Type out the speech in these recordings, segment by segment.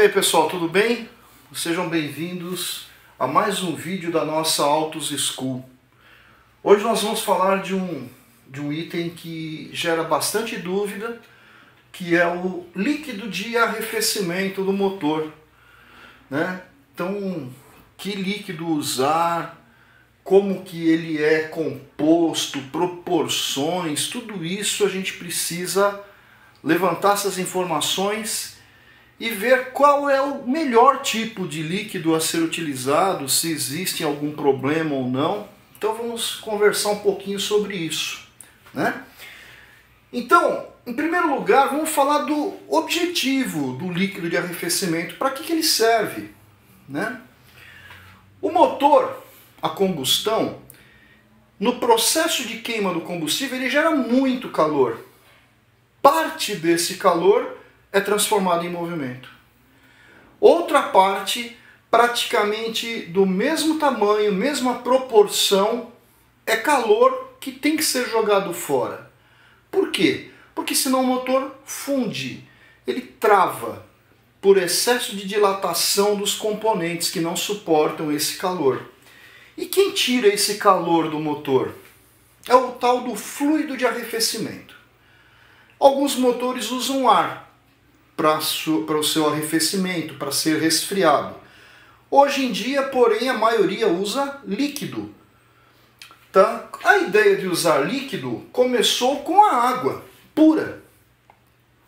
E aí pessoal, tudo bem? Sejam bem-vindos a mais um vídeo da nossa Autos School. Hoje nós vamos falar de um item que gera bastante dúvida, que é o líquido de arrefecimento do motor, né? Então, que líquido usar, como que ele é composto, proporções, tudo isso a gente precisa levantar essas informações e ver qual é o melhor tipo de líquido a ser utilizado, se existe algum problema ou não. Então vamos conversar um pouquinho sobre isso, né? Então, em primeiro lugar, vamos falar do objetivo do líquido de arrefecimento, para que ele serve, né? O motor a combustão, no processo de queima do combustível, ele gera muito calor. Parte desse calor é transformada em movimento. Outra parte, praticamente do mesmo tamanho, mesma proporção, é calor que tem que ser jogado fora. Por quê? Porque senão o motor funde, ele trava por excesso de dilatação dos componentes que não suportam esse calor. E quem tira esse calor do motor? É o tal do fluido de arrefecimento. Alguns motores usam ar para o seu arrefecimento, para ser resfriado. Hoje em dia, porém, a maioria usa líquido. Tá? A ideia de usar líquido começou com a água pura.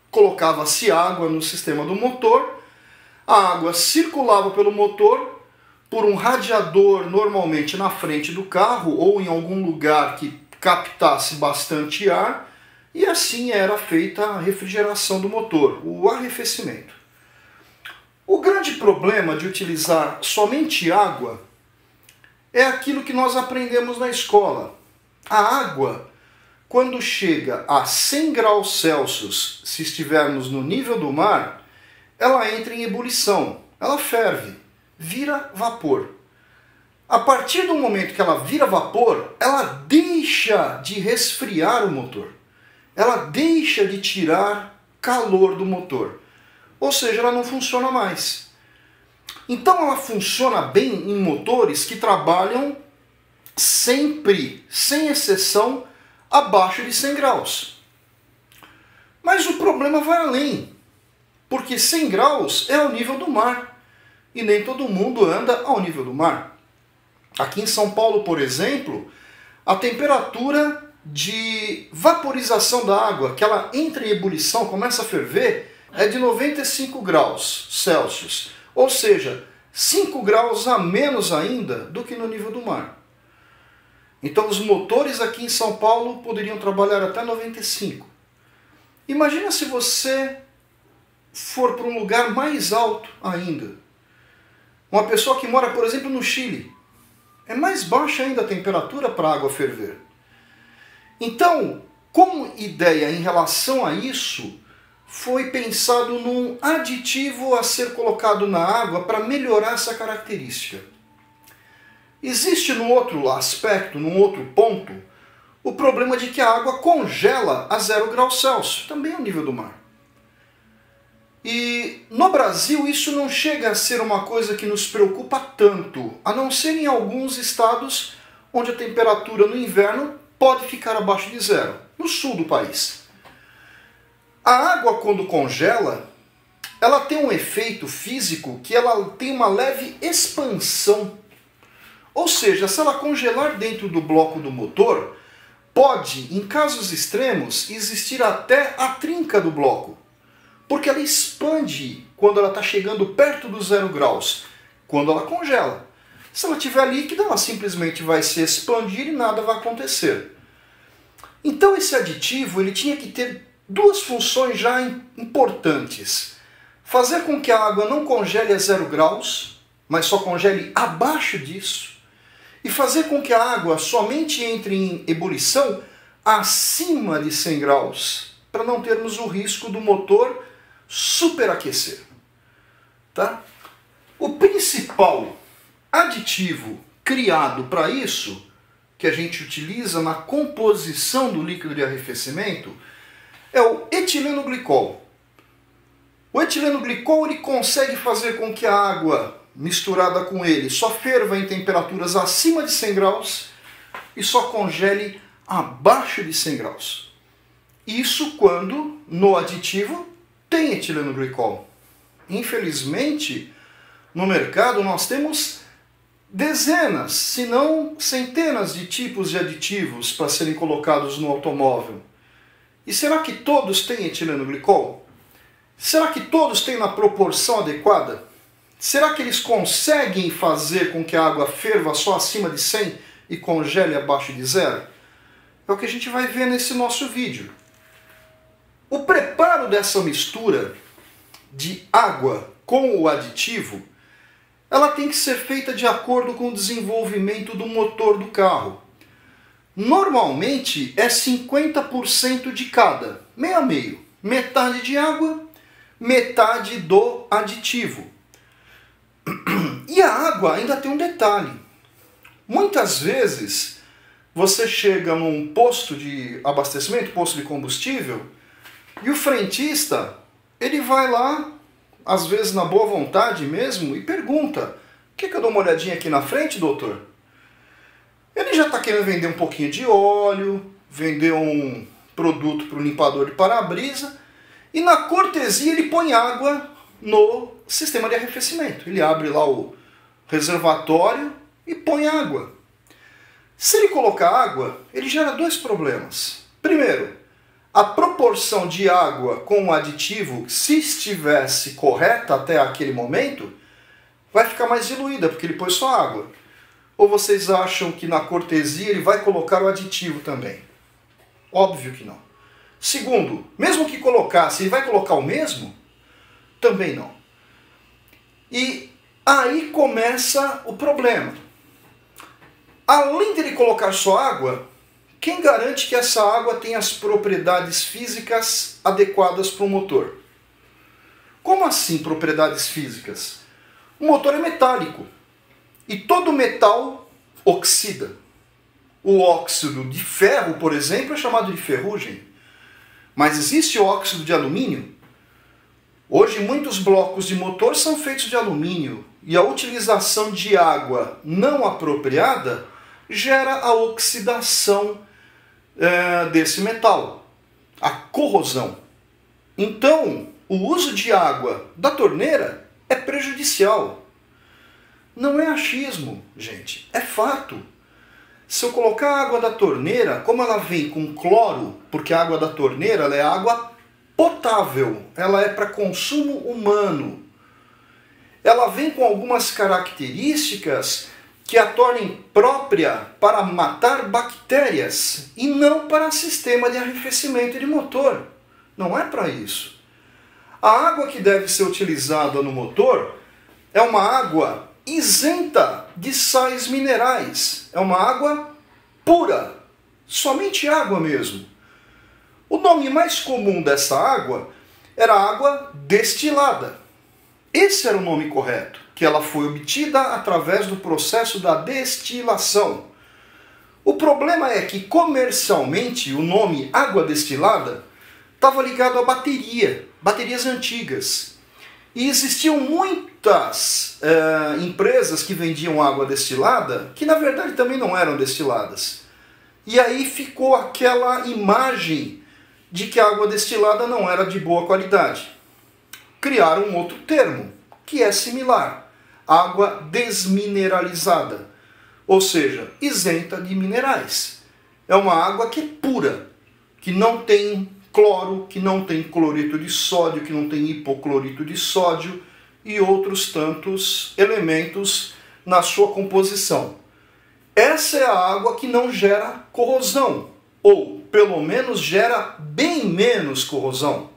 Colocava-se água no sistema do motor, a água circulava pelo motor, por um radiador normalmente na frente do carro ou em algum lugar que captasse bastante ar, e assim era feita a refrigeração do motor, o arrefecimento. O grande problema de utilizar somente água é aquilo que nós aprendemos na escola. A água, quando chega a 100 graus Celsius, se estivermos no nível do mar, ela entra em ebulição, ela ferve, vira vapor. A partir do momento que ela vira vapor, ela deixa de resfriar o motor. Ela deixa de tirar calor do motor. Ou seja, ela não funciona mais. Então ela funciona bem em motores que trabalham sempre, sem exceção, abaixo de 100 graus. Mas o problema vai além. Porque 100 graus é ao nível do mar. E nem todo mundo anda ao nível do mar. Aqui em São Paulo, por exemplo, a temperatura de vaporização da água, que ela entra em ebulição, começa a ferver, é de 95 graus Celsius. Ou seja, 5 graus a menos ainda do que no nível do mar. Então os motores aqui em São Paulo poderiam trabalhar até 95. Imagina se você for para um lugar mais alto ainda. Uma pessoa que mora, por exemplo, no Chile, é mais baixa ainda a temperatura para a água ferver. Então, como ideia em relação a isso, foi pensado num aditivo a ser colocado na água para melhorar essa característica. Existe num outro aspecto, num outro ponto, o problema de que a água congela a 0 graus Celsius, também ao nível do mar. E no Brasil isso não chega a ser uma coisa que nos preocupa tanto, a não ser em alguns estados onde a temperatura no inverno pode ficar abaixo de 0, no sul do país. A água, quando congela, ela tem um efeito físico que ela tem uma leve expansão. Ou seja, se ela congelar dentro do bloco do motor, pode, em casos extremos, existir até a trinca do bloco. Porque ela expande quando ela está chegando perto dos 0 graus, quando ela congela. Se ela estiver líquida, ela simplesmente vai se expandir e nada vai acontecer. Então esse aditivo ele tinha que ter duas funções já importantes. Fazer com que a água não congele a 0 graus, mas só congele abaixo disso. E fazer com que a água somente entre em ebulição acima de 100 graus, para não termos o risco do motor superaquecer. Tá? O principal aditivo criado para isso, que a gente utiliza na composição do líquido de arrefecimento, é o etileno glicol. O etileno glicol ele consegue fazer com que a água misturada com ele só ferva em temperaturas acima de 100 graus e só congele abaixo de 100 graus. Isso quando no aditivo tem etileno glicol. Infelizmente, no mercado nós temos dezenas, se não centenas de tipos de aditivos para serem colocados no automóvel. E será que todos têm etileno glicol? Será que todos têm na proporção adequada? Será que eles conseguem fazer com que a água ferva só acima de 100 e congele abaixo de 0? É o que a gente vai ver nesse nosso vídeo. O preparo dessa mistura de água com o aditivo, ela tem que ser feita de acordo com o desenvolvimento do motor do carro. Normalmente é 50% de cada, meio a meio. Metade de água, metade do aditivo. E a água ainda tem um detalhe. Muitas vezes você chega num posto de abastecimento, posto de combustível, e o frentista, ele vai lá, às vezes na boa vontade mesmo, e pergunta: quer que eu dou uma olhadinha aqui na frente, doutor? Ele já está querendo vender um pouquinho de óleo, vender um produto para o limpador de para-brisa, e na cortesia ele põe água no sistema de arrefecimento. Ele abre lá o reservatório e põe água. Se ele colocar água, ele gera dois problemas. Primeiro, a proporção de água com o aditivo, se estivesse correta até aquele momento, vai ficar mais diluída, porque ele pôs só água. Ou vocês acham que na cortesia ele vai colocar o aditivo também? Óbvio que não. Segundo, mesmo que colocasse, ele vai colocar o mesmo? Também não. E aí começa o problema. Além de ele colocar só água, quem garante que essa água tem as propriedades físicas adequadas para o motor? Como assim propriedades físicas? O motor é metálico e todo metal oxida. O óxido de ferro, por exemplo, é chamado de ferrugem. Mas existe o óxido de alumínio? Hoje muitos blocos de motor são feitos de alumínio e a utilização de água não apropriada gera a oxidação desse metal, a corrosão. Então, o uso de água da torneira é prejudicial. Não é achismo, gente, é fato. Se eu colocar a água da torneira, como ela vem com cloro, porque a água da torneira ela é água potável, ela é para consumo humano. Ela vem com algumas características que a tornem própria para matar bactérias e não para sistema de arrefecimento de motor. Não é para isso. A água que deve ser utilizada no motor é uma água isenta de sais minerais. É uma água pura, somente água mesmo. O nome mais comum dessa água era água destilada. Esse era o nome correto, que ela foi obtida através do processo da destilação. O problema é que comercialmente o nome água destilada estava ligado a baterias antigas. E existiam muitas empresas que vendiam água destilada, que na verdade também não eram destiladas. E aí ficou aquela imagem de que a água destilada não era de boa qualidade. Criaram um outro termo, que é similar, água desmineralizada, ou seja, isenta de minerais. É uma água que é pura, que não tem cloro, que não tem cloreto de sódio, que não tem hipoclorito de sódio e outros tantos elementos na sua composição. Essa é a água que não gera corrosão, ou pelo menos gera bem menos corrosão.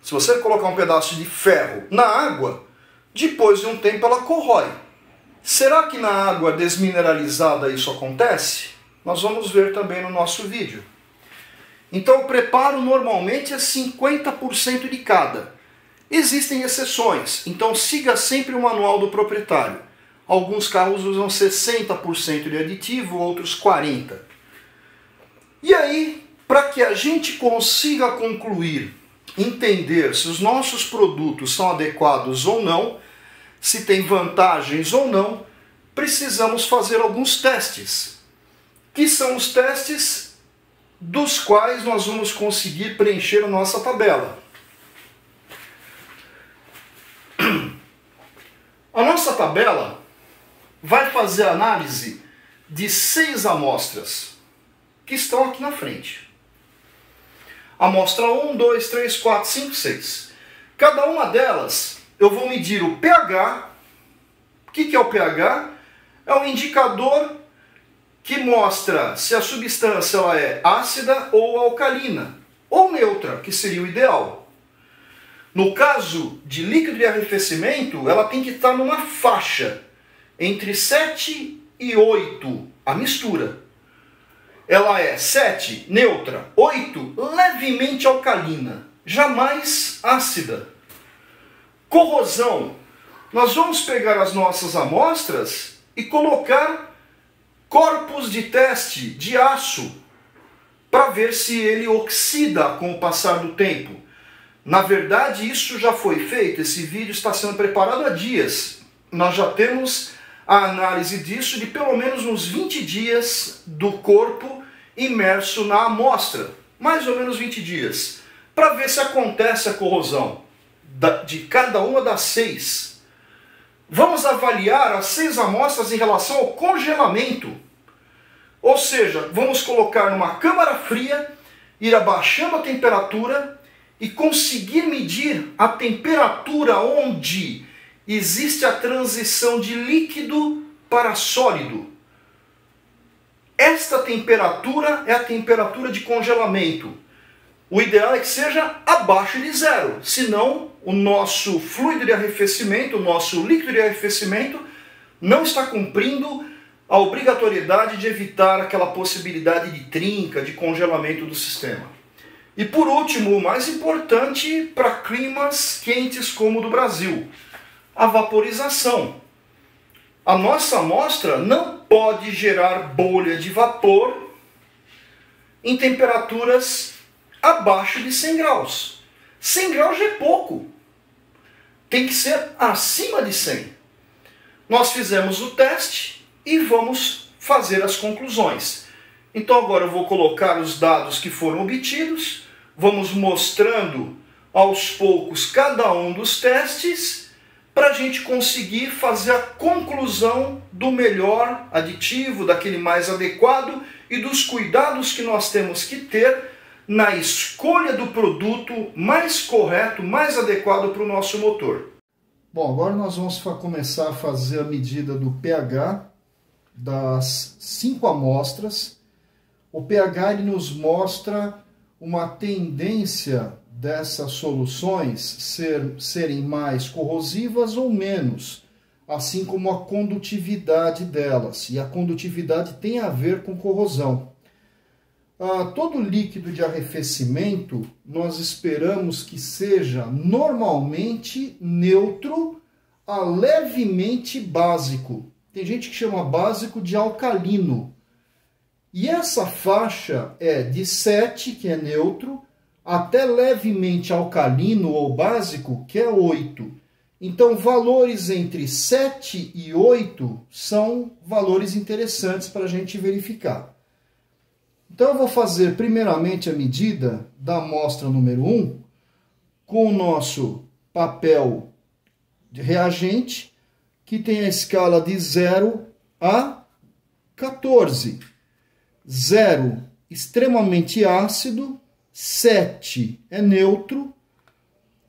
Se você colocar um pedaço de ferro na água, depois de um tempo ela corrói. Será que na água desmineralizada isso acontece? Nós vamos ver também no nosso vídeo. Então o preparo normalmente é 50% de cada. Existem exceções, então siga sempre o manual do proprietário. Alguns carros usam 60% de aditivo, outros 40%. E aí, para que a gente consiga concluir entender se os nossos produtos são adequados ou não, se tem vantagens ou não, precisamos fazer alguns testes, que são os testes dos quais nós vamos conseguir preencher a nossa tabela. A nossa tabela vai fazer a análise de 6 amostras que estão aqui na frente. Amostra 1, 2, 3, 4, 5, 6. Cada uma delas eu vou medir o pH. O que é o pH? É um indicador que mostra se a substância ela é ácida ou alcalina, ou neutra, que seria o ideal. No caso de líquido de arrefecimento, ela tem que estar numa faixa entre 7 e 8, a mistura. Ela é 7, neutra, 8, levemente alcalina, jamais ácida. Corrosão. Nós vamos pegar as nossas amostras e colocar corpos de teste de aço para ver se ele oxida com o passar do tempo. Na verdade, isso já foi feito, esse vídeo está sendo preparado há dias. Nós já temos a análise disso de pelo menos uns 20 dias do corpo imerso na amostra. Mais ou menos 20 dias. Para ver se acontece a corrosão de cada uma das 6. Vamos avaliar as 6 amostras em relação ao congelamento. Ou seja, vamos colocar numa câmara fria, ir abaixando a temperatura e conseguir medir a temperatura onde existe a transição de líquido para sólido. Esta temperatura é a temperatura de congelamento. O ideal é que seja abaixo de 0, senão o nosso fluido de arrefecimento, o nosso líquido de arrefecimento não está cumprindo a obrigatoriedade de evitar aquela possibilidade de trinca, de congelamento do sistema. E por último, o mais importante para climas quentes como o do Brasil, a vaporização. A nossa amostra não pode gerar bolha de vapor em temperaturas abaixo de 100 graus. 100 graus já é pouco. Tem que ser acima de 100. Nós fizemos o teste e vamos fazer as conclusões. Então agora eu vou colocar os dados que foram obtidos, vamos mostrando aos poucos cada um dos testes para a gente conseguir fazer a conclusão do melhor aditivo, daquele mais adequado e dos cuidados que nós temos que ter na escolha do produto mais correto, mais adequado para o nosso motor. Bom, agora nós vamos começar a fazer a medida do pH das 5 amostras. O pH ele nos mostra uma tendência dessas soluções serem mais corrosivas ou menos, assim como a condutividade delas. E a condutividade tem a ver com corrosão. Todo líquido de arrefecimento nós esperamos que seja normalmente neutro a levemente básico. Tem gente que chama básico de alcalino. E essa faixa é de 7, que é neutro, até levemente alcalino ou básico, que é 8. Então, valores entre 7 e 8 são valores interessantes para a gente verificar. Então, eu vou fazer primeiramente a medida da amostra número 1 com o nosso papel de reagente, que tem a escala de 0 a 14. 0, extremamente ácido, 7 é neutro,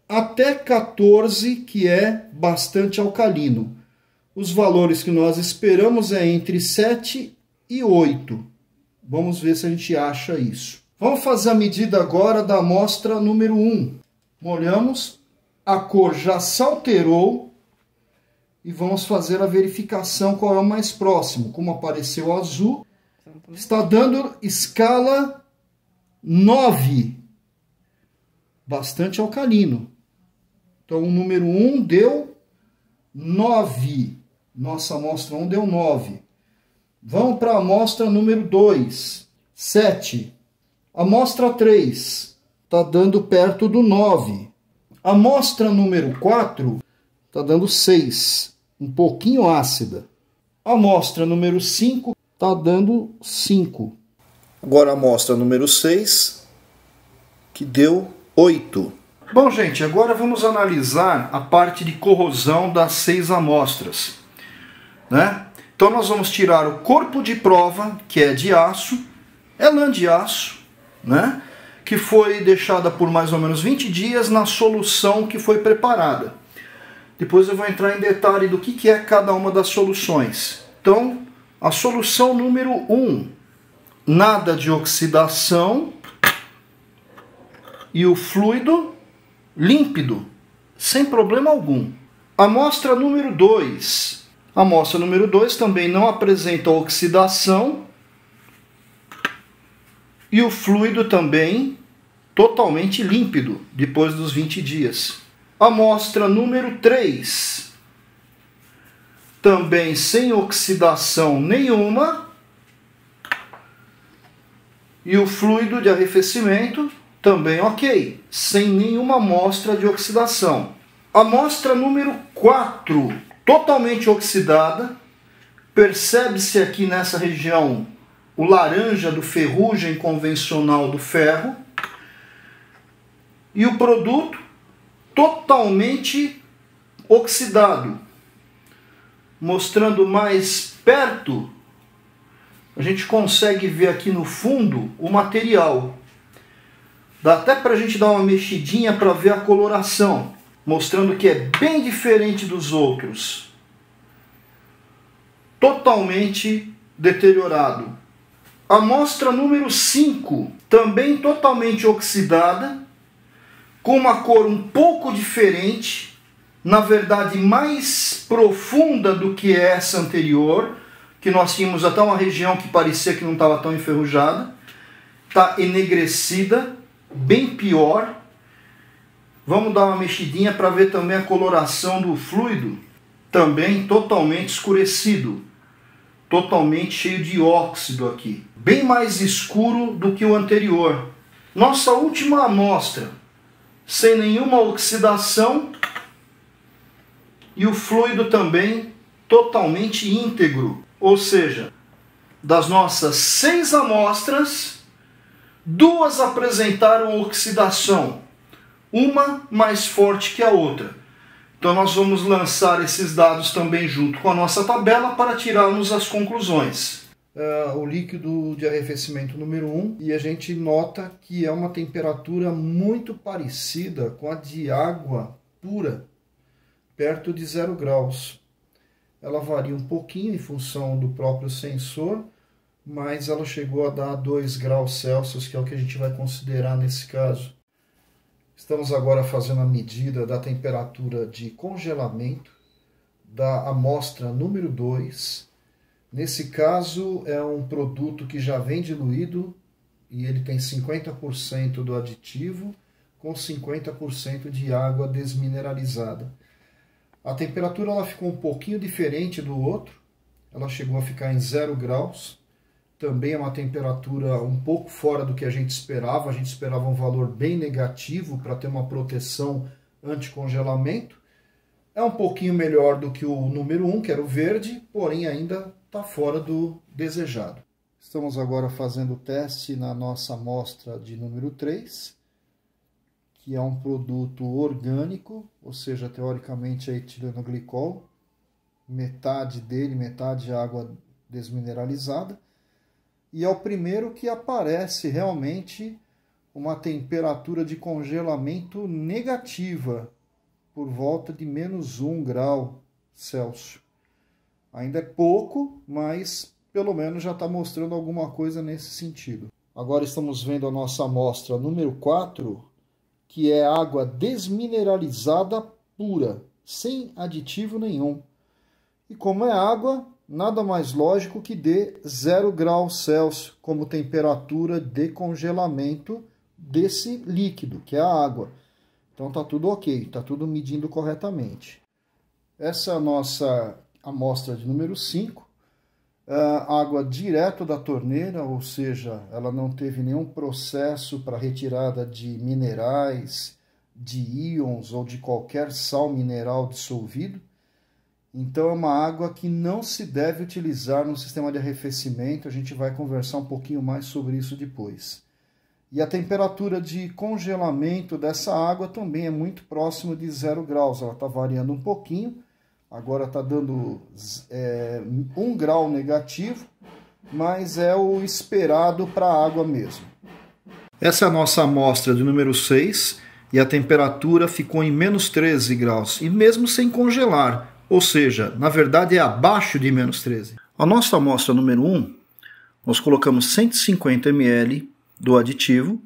até 14, que é bastante alcalino. Os valores que nós esperamos é entre 7 e 8. Vamos ver se a gente acha isso. Vamos fazer a medida agora da amostra número 1. Molhamos, a cor já se alterou e vamos fazer a verificação qual é o mais próximo. Como apareceu azul, está dando escala 9. Bastante alcalino. Então o número 1 deu 9. Nossa amostra 1 deu 9. Vamos para a amostra número 2, 7. Amostra 3, está dando perto do 9. A amostra número 4 está dando 6, um pouquinho ácida. A amostra número 5 está dando 5. Agora a amostra número 6, que deu 8. Bom, gente, agora vamos analisar a parte de corrosão das 6 amostras, né? Então nós vamos tirar o corpo de prova, que é de aço, é lã de aço, né? Que foi deixada por mais ou menos 20 dias na solução que foi preparada. Depois eu vou entrar em detalhe do que é cada uma das soluções. Então, a solução número 1, nada de oxidação e o fluido límpido, sem problema algum. Amostra número 2. A amostra número 2 também não apresenta oxidação e o fluido também totalmente límpido depois dos 20 dias. Amostra número 3, também sem oxidação nenhuma e o fluido de arrefecimento também ok, sem nenhuma amostra de oxidação. Amostra número 4, totalmente oxidada. Percebe-se aqui nessa região o laranja do ferrugem convencional do ferro. E o produto totalmente oxidado. Mostrando mais perto, a gente consegue ver aqui no fundo o material. Dá até para a gente dar uma mexidinha para ver a coloração, mostrando que é bem diferente dos outros. Totalmente deteriorado. Amostra número 5, também totalmente oxidada, com uma cor um pouco diferente, na verdade mais profunda do que essa anterior, que nós tínhamos até uma região que parecia que não estava tão enferrujada. Está enegrecida, bem pior. Vamos dar uma mexidinha para ver também a coloração do fluido, também totalmente escurecido, totalmente cheio de óxido aqui, bem mais escuro do que o anterior. Nossa última amostra, sem nenhuma oxidação e o fluido também totalmente íntegro, ou seja, das nossas 6 amostras, 2 apresentaram oxidação, uma mais forte que a outra. Então nós vamos lançar esses dados também junto com a nossa tabela para tirarmos as conclusões. O líquido de arrefecimento número 1, e a gente nota que é uma temperatura muito parecida com a de água pura, perto de 0 graus. Ela varia um pouquinho em função do próprio sensor, mas ela chegou a dar 2 graus Celsius, que é o que a gente vai considerar nesse caso. Estamos agora fazendo a medida da temperatura de congelamento da amostra número 2. Nesse caso é um produto que já vem diluído e ele tem 50% do aditivo com 50% de água desmineralizada. A temperatura ela ficou um pouquinho diferente do outro, ela chegou a ficar em 0 graus. Também é uma temperatura um pouco fora do que a gente esperava um valor bem negativo para ter uma proteção anti-congelamento. É um pouquinho melhor do que o número 1, que era o verde, porém ainda está fora do desejado. Estamos agora fazendo o teste na nossa amostra de número 3, que é um produto orgânico, ou seja, teoricamente é etileno-glicol, metade dele, metade água desmineralizada, e é o primeiro que aparece realmente uma temperatura de congelamento negativa, por volta de menos 1 grau Celsius. Ainda é pouco, mas pelo menos já está mostrando alguma coisa nesse sentido. Agora estamos vendo a nossa amostra número 4, que é água desmineralizada pura, sem aditivo nenhum. E como é água, nada mais lógico que dê 0 graus Celsius como temperatura de congelamento desse líquido, que é a água. Então está tudo ok, está tudo medindo corretamente. Essa é a nossa amostra de número 5. água direto da torneira, ou seja, ela não teve nenhum processo para retirada de minerais, de íons ou de qualquer sal mineral dissolvido. Então é uma água que não se deve utilizar no sistema de arrefecimento, a gente vai conversar um pouquinho mais sobre isso depois. E a temperatura de congelamento dessa água também é muito próximo de 0 graus, ela está variando um pouquinho, agora está dando 1 grau negativo, mas é o esperado para a água mesmo. Essa é a nossa amostra de número 6 e a temperatura ficou em menos 13 graus, e mesmo sem congelar. Ou seja, na verdade é abaixo de menos 13. A nossa amostra número 1, nós colocamos 150 ml do aditivo,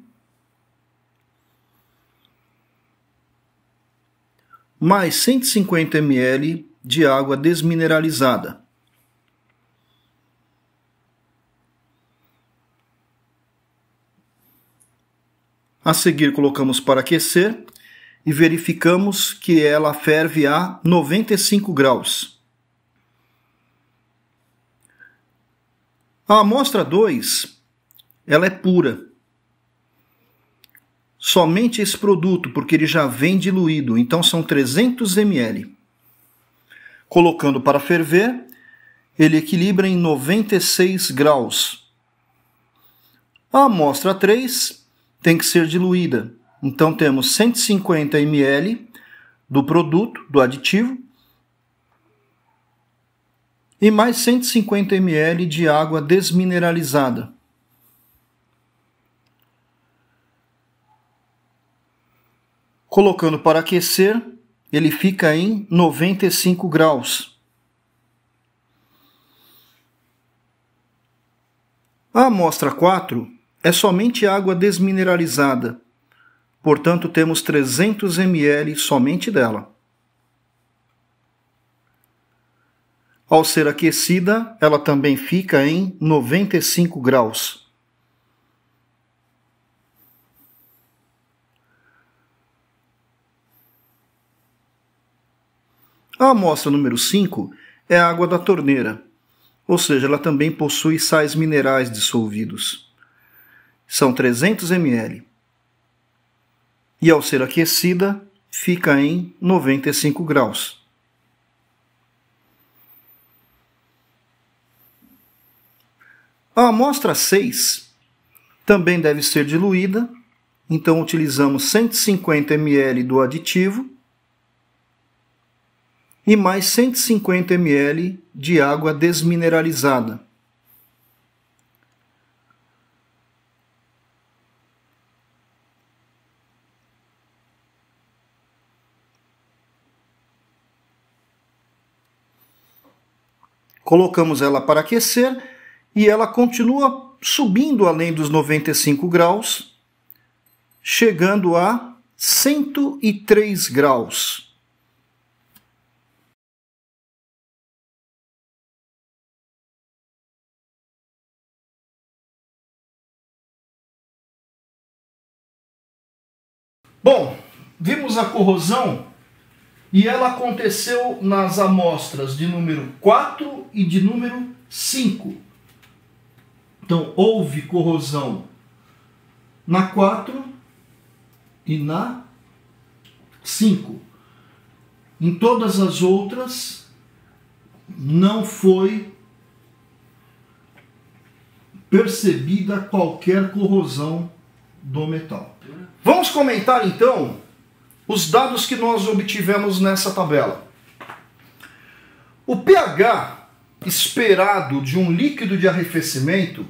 mais 150 ml de água desmineralizada. A seguir colocamos para aquecer e verificamos que ela ferve a 95 graus. A amostra 2, ela é pura. Somente esse produto, porque ele já vem diluído, então são 300 ml. Colocando para ferver, ele equilibra em 96 graus. A amostra 3 tem que ser diluída. Então temos 150 ml do produto, do aditivo, e mais 150 ml de água desmineralizada. Colocando para aquecer, ele fica em 95 graus. A amostra 4 é somente água desmineralizada. Portanto, temos 300 ml somente dela. Ao ser aquecida, ela também fica em 95 graus. A amostra número 5 é a água da torneira, ou seja, ela também possui sais minerais dissolvidos. São 300 ml. E ao ser aquecida, fica em 95 graus. A amostra 6 também deve ser diluída, então utilizamos 150 ml do aditivo e mais 150 ml de água desmineralizada. Colocamos ela para aquecer e ela continua subindo além dos 95 graus, chegando a 103 graus. Bom, vimos a corrosão e ela aconteceu nas amostras de número 4 e de número 5. Então, houve corrosão na 4 e na 5. Em todas as outras, não foi percebida qualquer corrosão do metal. Vamos comentar então os dados que nós obtivemos nessa tabela. O pH esperado de um líquido de arrefecimento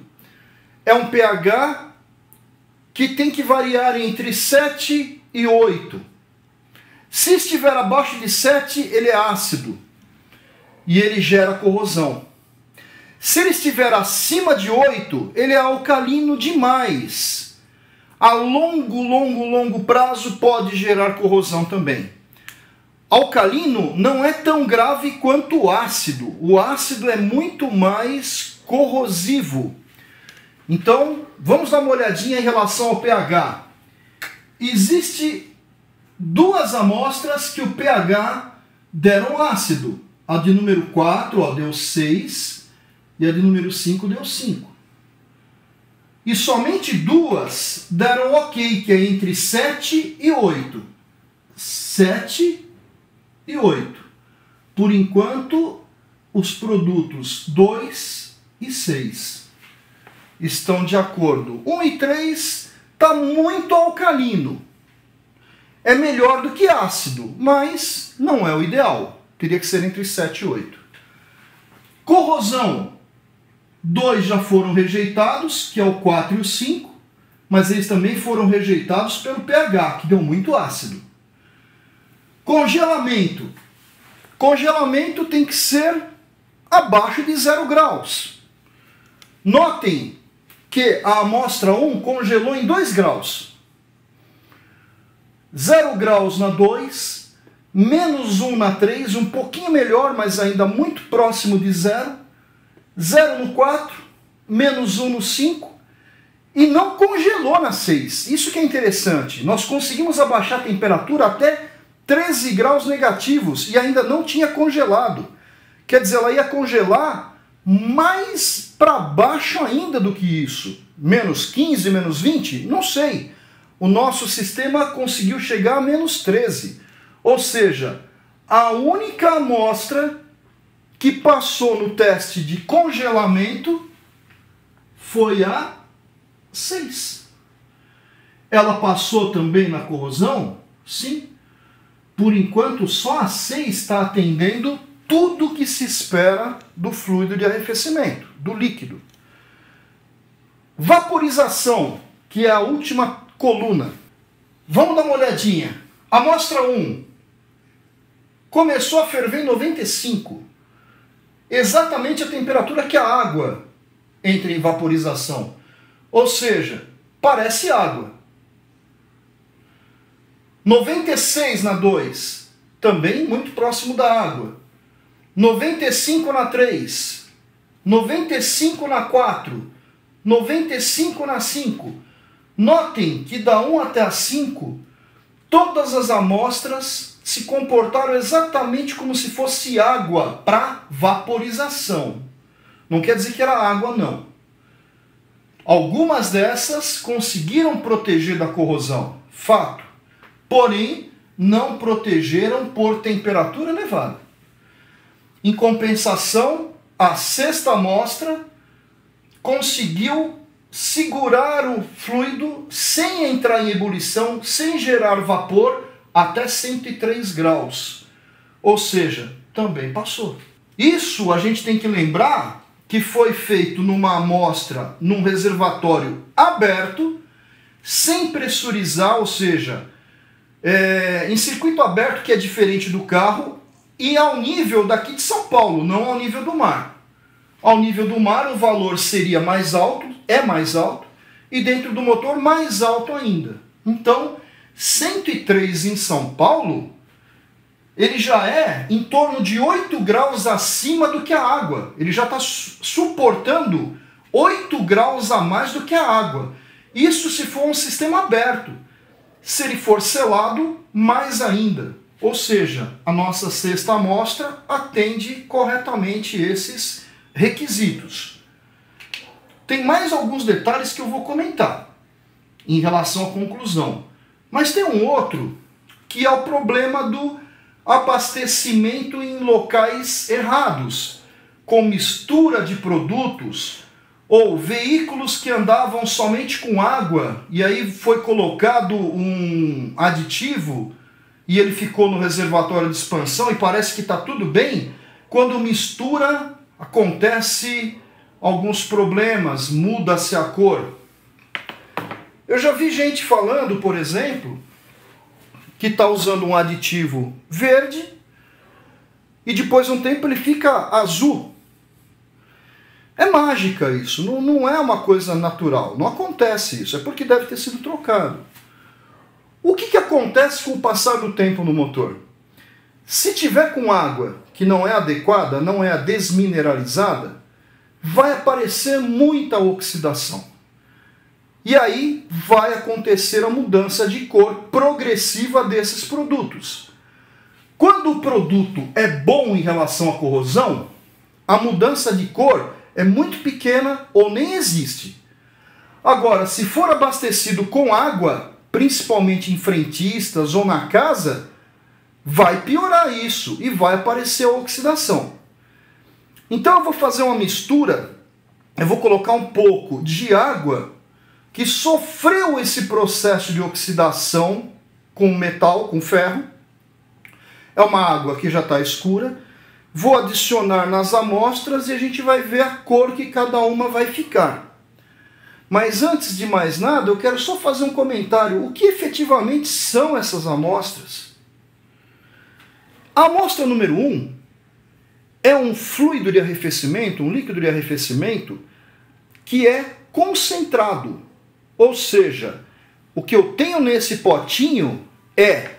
é um pH que tem que variar entre 7 e 8. Se estiver abaixo de 7, ele é ácido e ele gera corrosão. Se ele estiver acima de 8, ele é alcalino demais. A longo prazo pode gerar corrosão também. Alcalino não é tão grave quanto o ácido. O ácido é muito mais corrosivo. Então, vamos dar uma olhadinha em relação ao pH. Existe duas amostras que o pH deram ácido. A de número 4, ó, deu 6, e a de número 5 deu 5. E somente duas deram ok, que é entre 7 e 8. 7 e 8. Por enquanto, os produtos 2 e 6 estão de acordo. 1 e 3 está muito alcalino. É melhor do que ácido, mas não é o ideal. Teria que ser entre 7 e 8. Corrosão. 2 já foram rejeitados, que é o 4 e o 5, mas eles também foram rejeitados pelo pH, que deu muito ácido. Congelamento. Congelamento tem que ser abaixo de 0 graus. Notem que a amostra 1 congelou em 2 graus. 0 graus na 2, menos 1 na 3, um pouquinho melhor, mas ainda muito próximo de 0. 0 no 4, menos 1 no 5, e não congelou na 6. Isso que é interessante. Nós conseguimos abaixar a temperatura até 13 graus negativos e ainda não tinha congelado. Quer dizer, ela ia congelar mais para baixo ainda do que isso. Menos 15, menos 20? Não sei. O nosso sistema conseguiu chegar a menos 13. Ou seja, a única amostra que passou no teste de congelamento foi a 6. Ela passou também na corrosão? Sim. Por enquanto, só a 6 está atendendo tudo o que se espera do fluido de arrefecimento, do líquido. Vaporização, que é a última coluna. Vamos dar uma olhadinha. Amostra 1 começou a ferver em 95. Exatamente a temperatura que a água entra em vaporização. Ou seja, parece água. 96 na 2, também muito próximo da água. 95 na 3, 95 na 4, 95 na 5. Notem que da 1 até a 5, todas as amostras se comportaram exatamente como se fosse água para vaporização. Não quer dizer que era água, não. Algumas dessas conseguiram proteger da corrosão, fato. Porém, não protegeram por temperatura elevada. Em compensação, a 6ª amostra conseguiu segurar o fluido sem entrar em ebulição, sem gerar vapor, até 103 graus. Ou seja, também passou. Isso a gente tem que lembrar que foi feito numa amostra, num reservatório aberto, sem pressurizar, ou seja, em circuito aberto, que é diferente do carro, e ao nível daqui de São Paulo, não ao nível do mar. Ao nível do mar o valor seria mais alto, é mais alto, e dentro do motor mais alto ainda. Então, 103 em São Paulo, ele já é em torno de 8 graus acima do que a água. Ele já está suportando 8 graus a mais do que a água. Isso se for um sistema aberto. Se ele for selado, mais ainda. Ou seja, a nossa 6ª amostra atende corretamente esses requisitos. Tem mais alguns detalhes que eu vou comentar em relação à conclusão. Mas tem um outro, que é o problema do abastecimento em locais errados, com mistura de produtos, ou veículos que andavam somente com água, e aí foi colocado um aditivo, e ele ficou no reservatório de expansão, e parece que está tudo bem. Quando mistura, acontece alguns problemas, muda-se a cor. Eu já vi gente falando, por exemplo, que está usando um aditivo verde e depois de um tempo ele fica azul. É mágica isso, não é uma coisa natural, não acontece isso, é porque deve ter sido trocado. O que acontece com o passar do tempo no motor? Se tiver com água que não é adequada, não é a desmineralizada, vai aparecer muita oxidação. E aí vai acontecer a mudança de cor progressiva desses produtos. Quando o produto é bom em relação à corrosão, a mudança de cor é muito pequena ou nem existe. Agora, se for abastecido com água, principalmente em frentistas ou na casa, vai piorar isso e vai aparecer a oxidação. Então eu vou fazer uma mistura, eu vou colocar um pouco de água que sofreu esse processo de oxidação com metal, com ferro. É uma água que já está escura. Vou adicionar nas amostras e a gente vai ver a cor que cada uma vai ficar. Mas antes de mais nada, eu quero só fazer um comentário. O que efetivamente são essas amostras? A amostra número 1 é um fluido de arrefecimento, um líquido de arrefecimento, que é concentrado. Ou seja, o que eu tenho nesse potinho é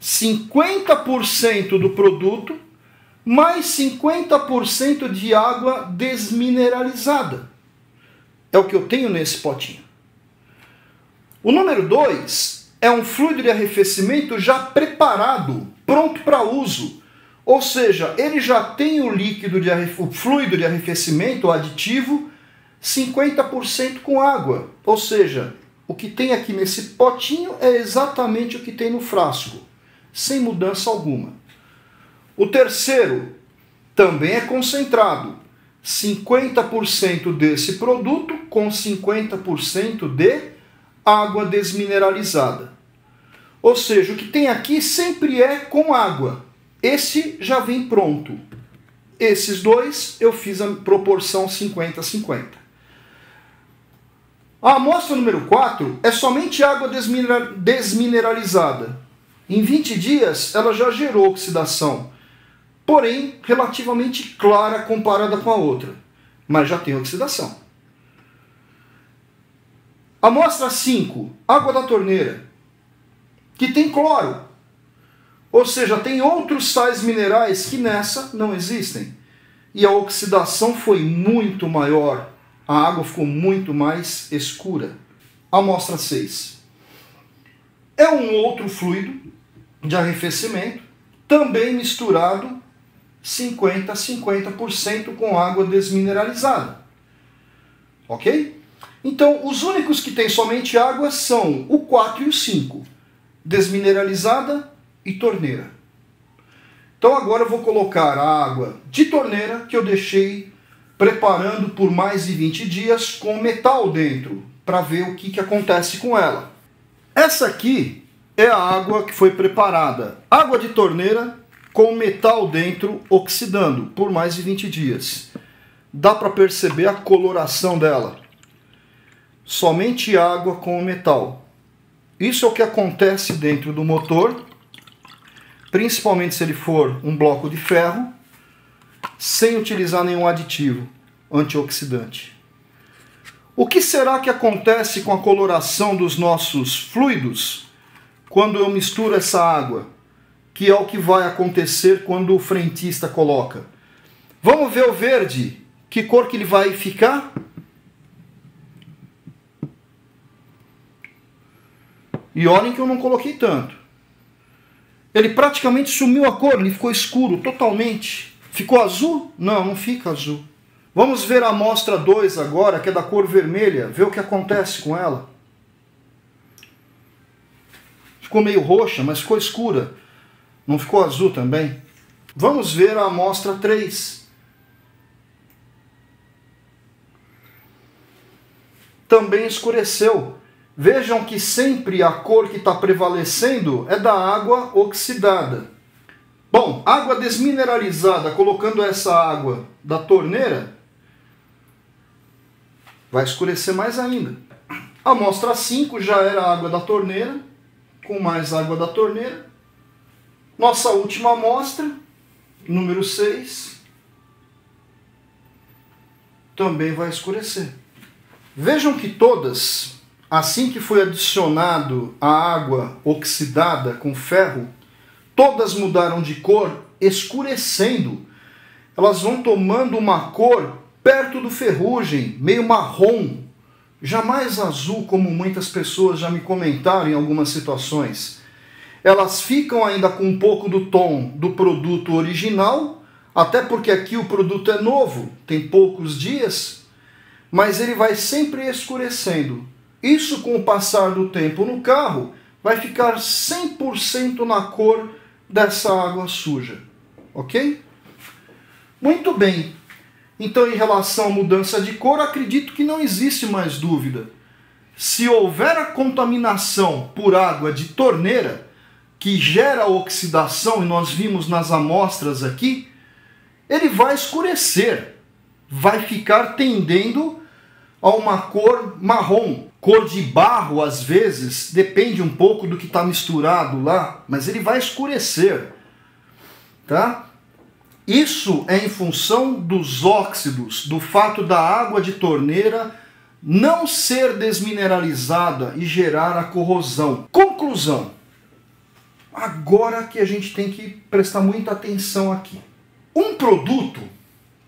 50% do produto mais 50% de água desmineralizada. É o que eu tenho nesse potinho. O número 2 é um fluido de arrefecimento já preparado, pronto para uso. Ou seja, ele já tem o fluido de arrefecimento, o aditivo, 50% com água. Ou seja, o que tem aqui nesse potinho é exatamente o que tem no frasco, sem mudança alguma. O terceiro também é concentrado, 50% desse produto com 50% de água desmineralizada. Ou seja, o que tem aqui sempre é com água. Esse já vem pronto. Esses dois eu fiz a proporção 50-50. A amostra número 4 é somente água desmineralizada. Em 20 dias ela já gerou oxidação, porém relativamente clara comparada com a outra, mas já tem oxidação. Amostra 5, água da torneira, que tem cloro, ou seja, tem outros sais minerais que nessa não existem. E a oxidação foi muito maior, a água ficou muito mais escura. Amostra 6. É um outro fluido de arrefecimento, também misturado 50-50% com água desmineralizada. Ok? Então, os únicos que têm somente água são o 4 e o 5. Desmineralizada e torneira. Então agora eu vou colocar a água de torneira que eu deixei preparando por mais de 20 dias com metal dentro, para ver o que acontece com ela. Essa aqui é a água que foi preparada. Água de torneira com metal dentro oxidando por mais de 20 dias. Dá para perceber a coloração dela. Somente água com metal. Isso é o que acontece dentro do motor, principalmente se ele for um bloco de ferro, sem utilizar nenhum aditivo antioxidante. O que será que acontece com a coloração dos nossos fluidos quando eu misturo essa água? Que é o que vai acontecer quando o frentista coloca. Vamos ver o verde. Que cor que ele vai ficar? E olhem que eu não coloquei tanto. Ele praticamente sumiu a cor, ele ficou escuro totalmente. Ficou azul? Não, não fica azul. Vamos ver a amostra 2 agora, que é da cor vermelha, ver o que acontece com ela. Ficou meio roxa, mas ficou escura. Não ficou azul também? Vamos ver a amostra 3. Também escureceu. Vejam que sempre a cor que está prevalecendo é da água oxidada. Bom, água desmineralizada, colocando essa água da torneira, vai escurecer mais ainda. A amostra 5 já era a água da torneira, com mais água da torneira. Nossa última amostra, número 6, também vai escurecer. Vejam que todas, assim que foi adicionado a água oxidada com ferro, todas mudaram de cor, escurecendo. Elas vão tomando uma cor perto do ferrugem, meio marrom, jamais azul, como muitas pessoas já me comentaram em algumas situações. Elas ficam ainda com um pouco do tom do produto original, até porque aqui o produto é novo, tem poucos dias, mas ele vai sempre escurecendo. Isso, com o passar do tempo no carro, vai ficar 100% na cor dessa água suja, ok? Muito bem. Então, em relação à mudança de cor, acredito que não existe mais dúvida. Se houver a contaminação por água de torneira, que gera oxidação, e nós vimos nas amostras aqui, ele vai escurecer, vai ficar tendendo a uma cor marrom, cor de barro às vezes, depende um pouco do que está misturado lá, mas ele vai escurecer, tá? Isso é em função dos óxidos, do fato da água de torneira não ser desmineralizada e gerar a corrosão. Conclusão. Agora que a gente tem que prestar muita atenção aqui. Um produto,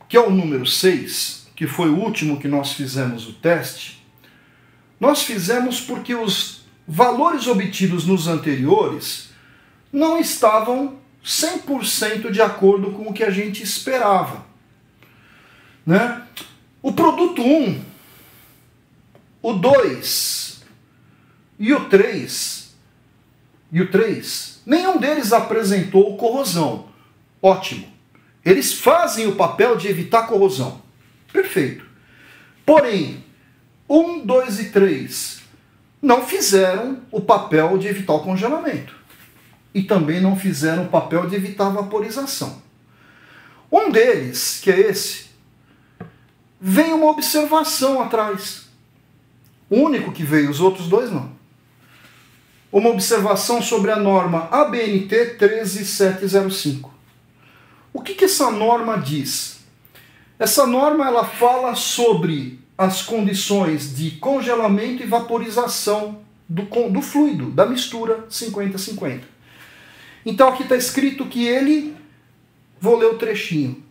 que é o número 6, que foi o último que nós fizemos o teste, nós fizemos porque os valores obtidos nos anteriores não estavam 100% de acordo com o que a gente esperava, né? O produto 1, o 2 e o 3, nenhum deles apresentou corrosão. Ótimo. Eles fazem o papel de evitar corrosão. Perfeito. Porém, 1, 2 e 3 não fizeram o papel de evitar o congelamento. E também não fizeram o papel de evitar a vaporização. Um deles, que é esse, vem uma observação atrás. O único que veio, os outros dois não. Uma observação sobre a norma ABNT 13705. O que essa norma diz? Essa norma ela fala sobre as condições de congelamento e vaporização do fluido, da mistura 50-50. Então aqui está escrito que ele, vou ler o trechinho,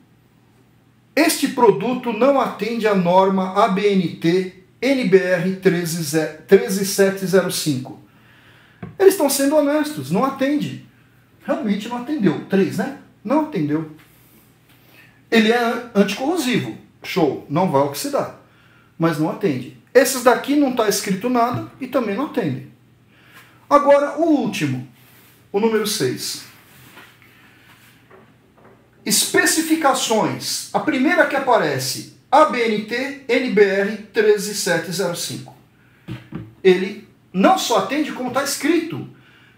este produto não atende à norma ABNT NBR 13705. Eles estão sendo honestos, não atende. Realmente não atendeu. 3, né? Não atendeu. Ele é anticorrosivo. Show, não vai oxidar. Mas não atende. Esses daqui não está escrito nada e também não atendem. Agora, o último. O número 6. Especificações. A primeira que aparece, ABNT NBR 13705. Ele não só atende, como está escrito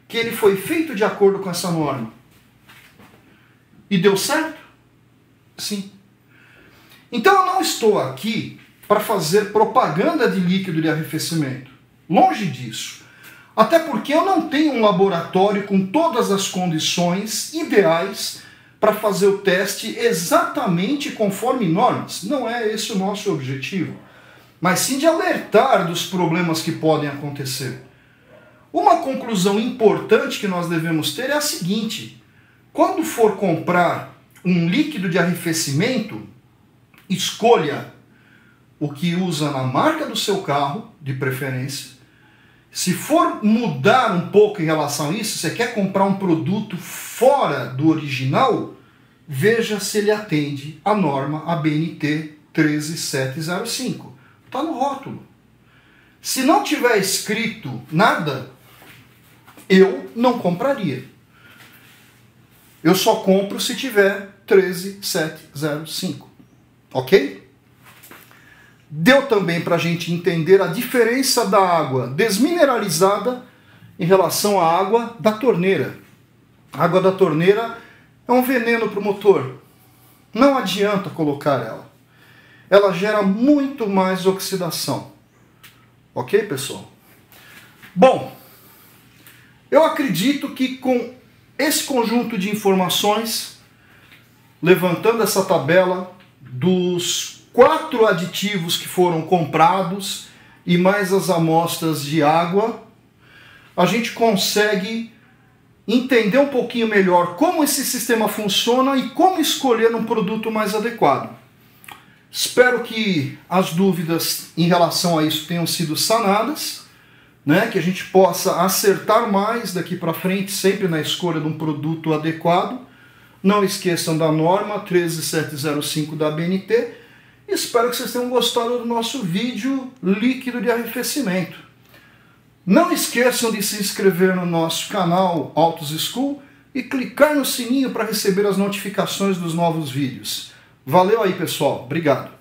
que ele foi feito de acordo com essa norma. E deu certo? Sim. Então eu não estou aqui para fazer propaganda de líquido de arrefecimento. Longe disso. Até porque eu não tenho um laboratório com todas as condições ideais para fazer o teste exatamente conforme normas. Não é esse o nosso objetivo. Mas sim de alertar dos problemas que podem acontecer. Uma conclusão importante que nós devemos ter é a seguinte: quando for comprar um líquido de arrefecimento, escolha o que usa na marca do seu carro, de preferência. Se for mudar um pouco em relação a isso, você quer comprar um produto fora do original, veja se ele atende à norma ABNT 13705. Está no rótulo. Se não tiver escrito nada, eu não compraria. Eu só compro se tiver 13705. Ok? Deu também para a gente entender a diferença da água desmineralizada em relação à água da torneira. A água da torneira é um veneno para o motor. Não adianta colocar ela. Ela gera muito mais oxidação. Ok, pessoal? Bom, eu acredito que com esse conjunto de informações, levantando essa tabela dos 4 aditivos que foram comprados e mais as amostras de água, a gente consegue entender um pouquinho melhor como esse sistema funciona e como escolher um produto mais adequado. Espero que as dúvidas em relação a isso tenham sido sanadas, né? Que a gente possa acertar mais daqui para frente, sempre na escolha de um produto adequado. Não esqueçam da norma 13705 da ABNT. Espero que vocês tenham gostado do nosso vídeo líquido de arrefecimento. Não esqueçam de se inscrever no nosso canal Autos School e clicar no sininho para receber as notificações dos novos vídeos. Valeu aí, pessoal. Obrigado.